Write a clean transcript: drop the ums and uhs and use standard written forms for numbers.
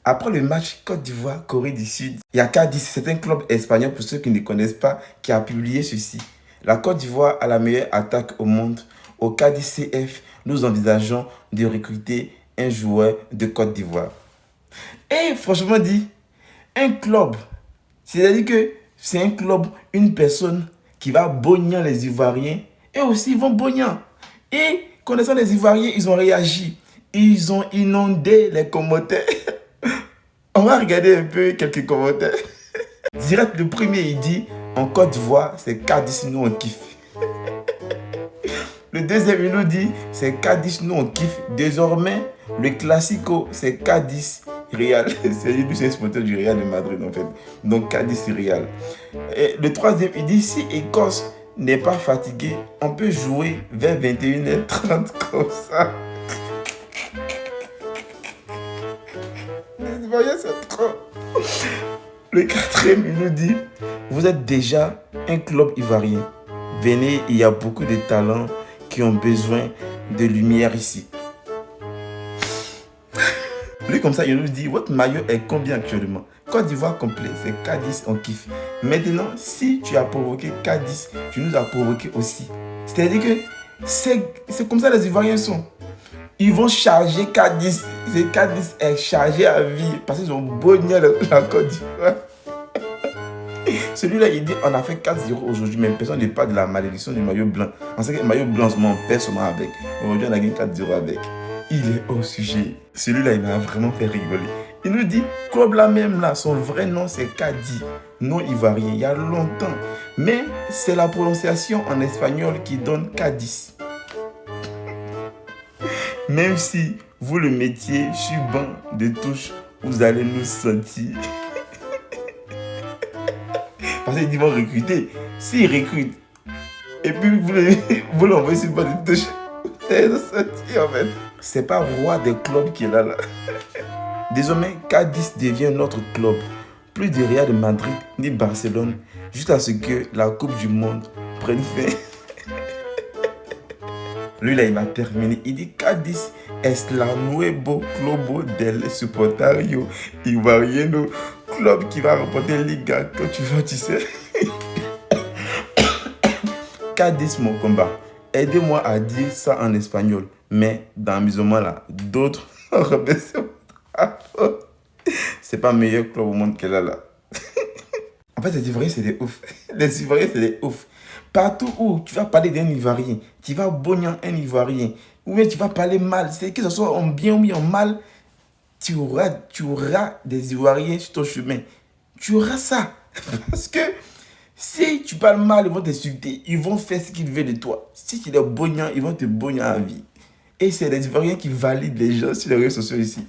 Après le match Côte d'Ivoire-Corée du Sud, il y a Cadiz, c'est un club espagnol pour ceux qui ne connaissent pas, qui a publié ceci. La Côte d'Ivoire a la meilleure attaque au monde. Au Cadiz CF, nous envisageons de recruter un joueur de Côte d'Ivoire. Et franchement dit, un club, c'est-à-dire que c'est un club, une personne qui va bogner les Ivoiriens et aussi ils vont bogner. Et connaissant les Ivoiriens, ils ont réagi. Ils ont inondé les commentaires. On va regarder un peu quelques commentaires. Direct, le premier, il dit, en Côte d'Ivoire, c'est Cadiz, nous on kiffe. Le deuxième, il nous dit, c'est Cadiz, nous on kiffe. Désormais, le classico, c'est Cadiz Real. C'est lui, c'est un supporter du Real de Madrid en fait. Donc Cadiz Real. Et le troisième, il dit, si Écosse n'est pas fatigué, on peut jouer vers 21h30 comme ça. Les Ivoiriens, c'est trop. Le quatrième, il nous dit, vous êtes déjà un club ivoirien. Venez, il y a beaucoup de talents qui ont besoin de lumière ici. Lui, comme ça, il nous dit, votre maillot est combien actuellement? Côte d'Ivoire complet, c'est Cadiz, on kiffe. Maintenant, si tu as provoqué Cadiz, tu nous as provoqué aussi. C'est-à-dire que c'est comme ça les Ivoiriens sont. Ils vont charger Cadiz. Cadiz est chargé à vie parce qu'ils ont bogné la Côte d'Ivoire. Celui-là, il dit, on a fait 4-0 aujourd'hui, mais personne ne parle de la malédiction du maillot blanc. On sait que le maillot blanc, on perd seulement avec. Aujourd'hui, on a gagné 4-0 avec. Il est au sujet. Celui-là, il m'a vraiment fait rigoler. Il nous dit, club là même là, son vrai nom c'est Cadiz, non ivoirien, il y a longtemps. Mais c'est la prononciation en espagnol qui donne Cadiz. Même si vous le mettiez sur banc de touche, vous allez nous sentir. Parce qu'ils vont recruter. S'ils recrutent, et puis vous l'envoyez sur banc de touche, vous allez nous sentir en fait. C'est pas roi des clubs qui est là. Désormais, Cadiz devient notre club. Plus de Real de Madrid ni Barcelone, jusqu'à ce que la Coupe du Monde prenne fin. Lui là, il va terminer. Il dit Cadiz es la nuevo club del supportario ivoiriano. Club qui va remporter Liga quand tu vas, tu sais. Cadiz, mon combat. Aidez-moi à dire ça en espagnol. Mais dans l'amusement là, d'autres c'est pas le meilleur club au monde qu'elle a là. En fait, les Ivoiriens, c'est des ouf. Les Ivoiriens, c'est des ouf. Partout où tu vas parler d'un Ivoirien, tu vas bogner un Ivoirien, ou bien tu vas parler mal, c'est que ce soit en bien ou en mal, tu auras des Ivoiriens sur ton chemin. Tu auras ça. Parce que si tu parles mal, ils vont t'insulter. Ils vont faire ce qu'ils veulent de toi. Si tu es bognant, ils vont te bogner à vie. Et c'est les Ivoiriens qui valident les gens sur les réseaux sociaux ici.